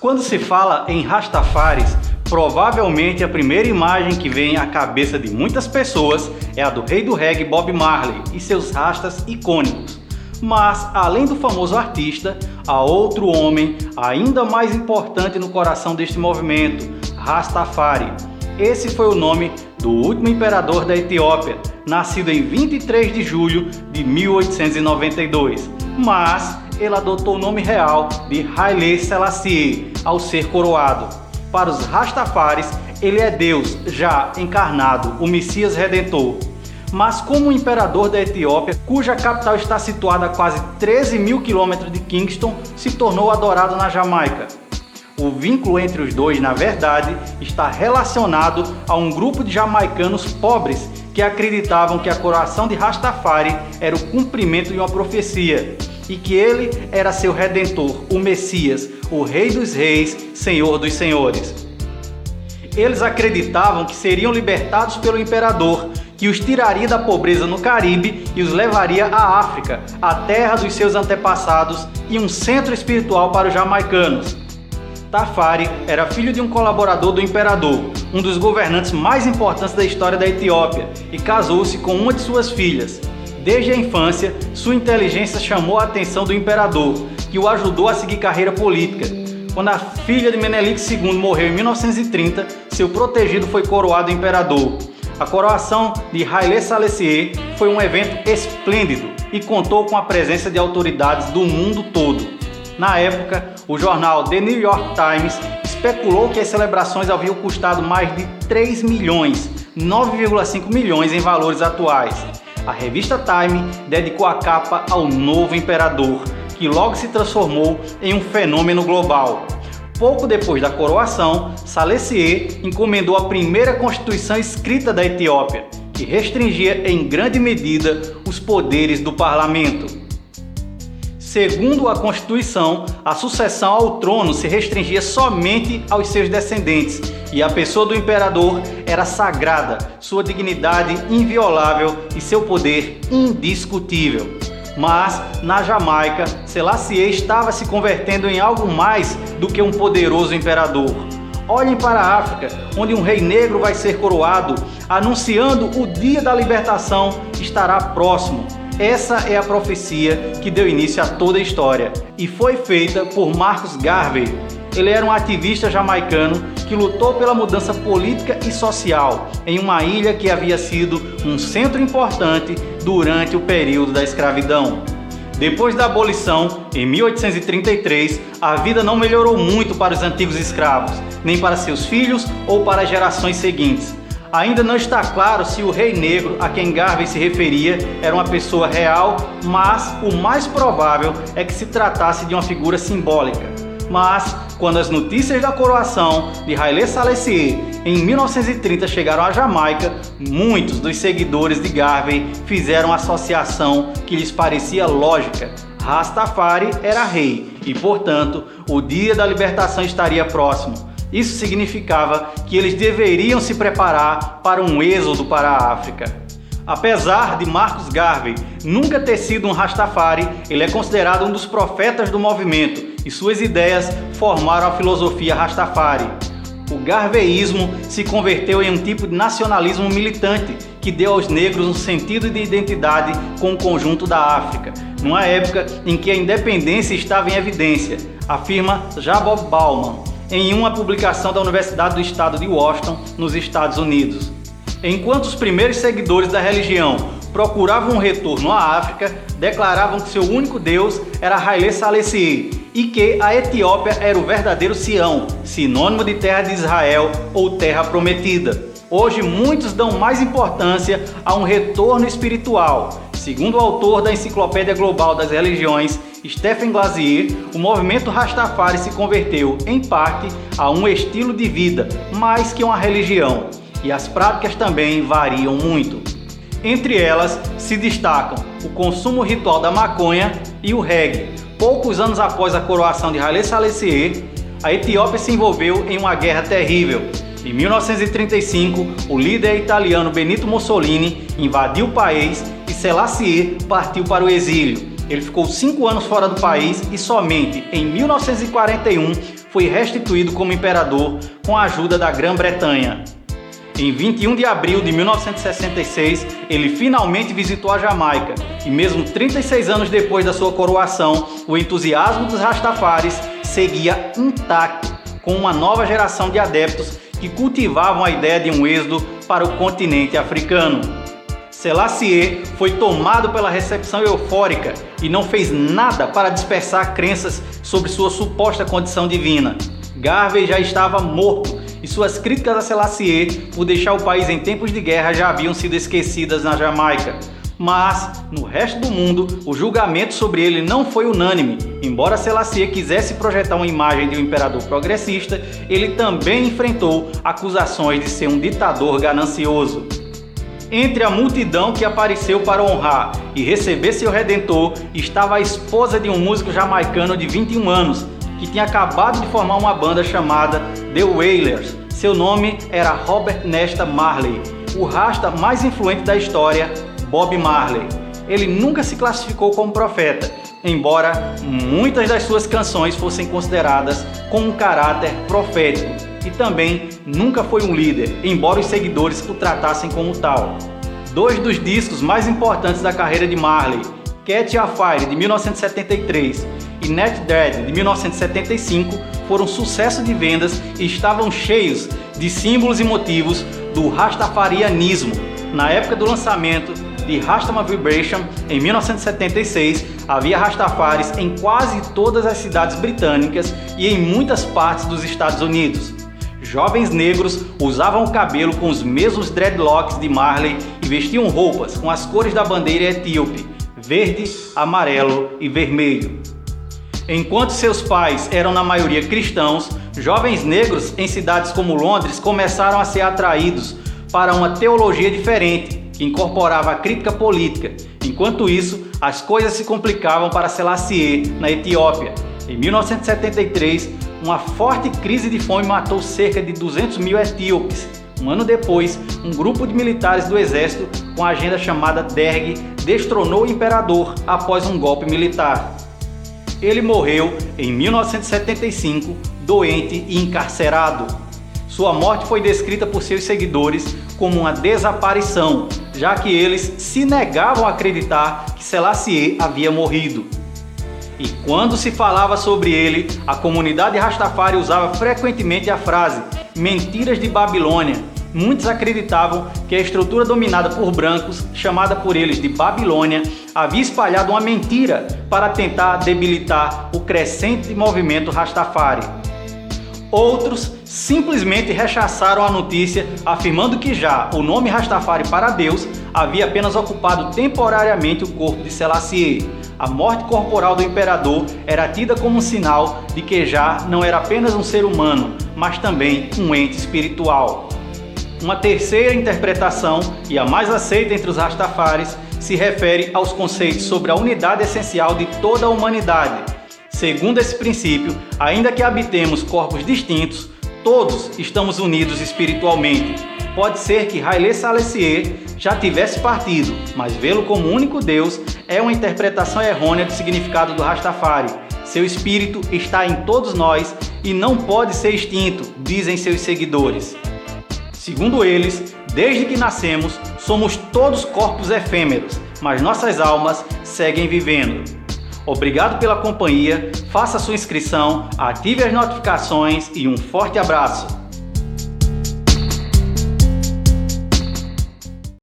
Quando se fala em Rastafaris, provavelmente a primeira imagem que vem à cabeça de muitas pessoas é a do rei do reggae Bob Marley e seus rastas icônicos. Mas, além do famoso artista, há outro homem ainda mais importante no coração deste movimento, Rastafari. Esse foi o nome do último imperador da Etiópia, nascido em 23 de julho de 1892, mas ele adotou o nome real de Haile Selassie ao ser coroado. Para os Rastafaris, ele é Deus já encarnado, o Messias Redentor. Mas como imperador da Etiópia, cuja capital está situada a quase 13 mil quilômetros de Kingston, se tornou adorado na Jamaica. O vínculo entre os dois, na verdade, está relacionado a um grupo de jamaicanos pobres que acreditavam que a coroação de Rastafari era o cumprimento de uma profecia e que ele era seu redentor, o Messias, o Rei dos Reis, Senhor dos Senhores. Eles acreditavam que seriam libertados pelo imperador, que os tiraria da pobreza no Caribe e os levaria à África, a terra dos seus antepassados e um centro espiritual para os jamaicanos. Tafari era filho de um colaborador do imperador, um dos governantes mais importantes da história da Etiópia, e casou-se com uma de suas filhas. Desde a infância, sua inteligência chamou a atenção do imperador, que o ajudou a seguir carreira política. Quando a filha de Menelik II morreu em 1930, seu protegido foi coroado imperador. A coroação de Haile Selassie foi um evento esplêndido e contou com a presença de autoridades do mundo todo. Na época, o jornal The New York Times especulou que as celebrações haviam custado mais de 3 milhões, 9,5 milhões em valores atuais. A revista Time dedicou a capa ao novo imperador, que logo se transformou em um fenômeno global. Pouco depois da coroação, Selassie encomendou a primeira constituição escrita da Etiópia, que restringia em grande medida os poderes do parlamento. Segundo a Constituição, a sucessão ao trono se restringia somente aos seus descendentes e a pessoa do imperador era sagrada, sua dignidade inviolável e seu poder indiscutível. Mas, na Jamaica, Selassie estava se convertendo em algo mais do que um poderoso imperador. Olhem para a África, onde um rei negro vai ser coroado, anunciando o dia da libertação estará próximo. Essa é a profecia que deu início a toda a história e foi feita por Marcus Garvey. Ele era um ativista jamaicano que lutou pela mudança política e social em uma ilha que havia sido um centro importante durante o período da escravidão. Depois da abolição, em 1833, a vida não melhorou muito para os antigos escravos, nem para seus filhos ou para as gerações seguintes. Ainda não está claro se o rei negro a quem Garvey se referia era uma pessoa real, mas o mais provável é que se tratasse de uma figura simbólica. Mas, quando as notícias da coroação de Haile Selassie em 1930 chegaram à Jamaica, muitos dos seguidores de Garvey fizeram a associação que lhes parecia lógica. Rastafari era rei e, portanto, o dia da libertação estaria próximo. Isso significava que eles deveriam se preparar para um êxodo para a África. Apesar de Marcus Garvey nunca ter sido um Rastafari, ele é considerado um dos profetas do movimento e suas ideias formaram a filosofia Rastafari. O garveísmo se converteu em um tipo de nacionalismo militante que deu aos negros um sentido de identidade com o conjunto da África, numa época em que a independência estava em evidência, afirma Jacob Bauman, em uma publicação da Universidade do Estado de Washington, nos Estados Unidos. Enquanto os primeiros seguidores da religião procuravam um retorno à África, declaravam que seu único Deus era Haile Selassie e que a Etiópia era o verdadeiro Sião, sinônimo de terra de Israel ou terra prometida. Hoje, muitos dão mais importância a um retorno espiritual. Segundo o autor da Enciclopédia Global das Religiões, Stephen Glazier, o movimento Rastafari se converteu, em parte, a um estilo de vida, mais que uma religião, e as práticas também variam muito. Entre elas, se destacam o consumo ritual da maconha e o reggae. Poucos anos após a coroação de Haile Selassie, a Etiópia se envolveu em uma guerra terrível. Em 1935, o líder italiano Benito Mussolini invadiu o país e Selassie partiu para o exílio. Ele ficou 5 anos fora do país e somente em 1941 foi restituído como imperador com a ajuda da Grã-Bretanha. Em 21 de abril de 1966, ele finalmente visitou a Jamaica e mesmo 36 anos depois da sua coroação, o entusiasmo dos Rastafaris seguia intacto, com uma nova geração de adeptos que cultivavam a ideia de um êxodo para o continente africano. Selassie foi tomado pela recepção eufórica e não fez nada para dispersar crenças sobre sua suposta condição divina. Garvey já estava morto e suas críticas a Selassie por deixar o país em tempos de guerra já haviam sido esquecidas na Jamaica. Mas, no resto do mundo, o julgamento sobre ele não foi unânime. Embora Selassie quisesse projetar uma imagem de um imperador progressista, ele também enfrentou acusações de ser um ditador ganancioso. Entre a multidão que apareceu para honrar e receber seu redentor, estava a esposa de um músico jamaicano de 21 anos, que tinha acabado de formar uma banda chamada The Wailers. Seu nome era Robert Nesta Marley, o rasta mais influente da história, Bob Marley. Ele nunca se classificou como profeta, embora muitas das suas canções fossem consideradas com um caráter profético, e também nunca foi um líder, embora os seguidores o tratassem como tal. Dois dos discos mais importantes da carreira de Marley, Catch a Fire, de 1973, e Net Dread, de 1975, foram sucesso de vendas e estavam cheios de símbolos e motivos do rastafarianismo. Na época do lançamento de Rastaman Vibration, em 1976, havia rastafaris em quase todas as cidades britânicas e em muitas partes dos Estados Unidos. Jovens negros usavam o cabelo com os mesmos dreadlocks de Marley e vestiam roupas com as cores da bandeira etíope, verde, amarelo e vermelho. Enquanto seus pais eram na maioria cristãos, jovens negros em cidades como Londres começaram a ser atraídos para uma teologia diferente, que incorporava a crítica política. Enquanto isso, as coisas se complicavam para Selassie na Etiópia. Em 1973, uma forte crise de fome matou cerca de 200 mil etíopes. Um ano depois, um grupo de militares do exército, com a agenda chamada Derg, destronou o imperador após um golpe militar. Ele morreu em 1975, doente e encarcerado. Sua morte foi descrita por seus seguidores como uma desaparição, já que eles se negavam a acreditar que Selassie havia morrido. E quando se falava sobre ele, a comunidade Rastafari usava frequentemente a frase "mentiras de Babilônia". Muitos acreditavam que a estrutura dominada por brancos, chamada por eles de Babilônia, havia espalhado uma mentira para tentar debilitar o crescente movimento Rastafari. Outros simplesmente rechaçaram a notícia, afirmando que já o nome Rastafari para Deus havia apenas ocupado temporariamente o corpo de Selassie. A morte corporal do imperador era tida como um sinal de que já não era apenas um ser humano, mas também um ente espiritual. Uma terceira interpretação, e a mais aceita entre os Rastafaris, se refere aos conceitos sobre a unidade essencial de toda a humanidade. Segundo esse princípio, ainda que habitemos corpos distintos, todos estamos unidos espiritualmente. Pode ser que Haile Selassie já tivesse partido, mas vê-lo como único Deus é uma interpretação errônea do significado do Rastafari. Seu espírito está em todos nós e não pode ser extinto, dizem seus seguidores. Segundo eles, desde que nascemos, somos todos corpos efêmeros, mas nossas almas seguem vivendo. Obrigado pela companhia, faça sua inscrição, ative as notificações e um forte abraço!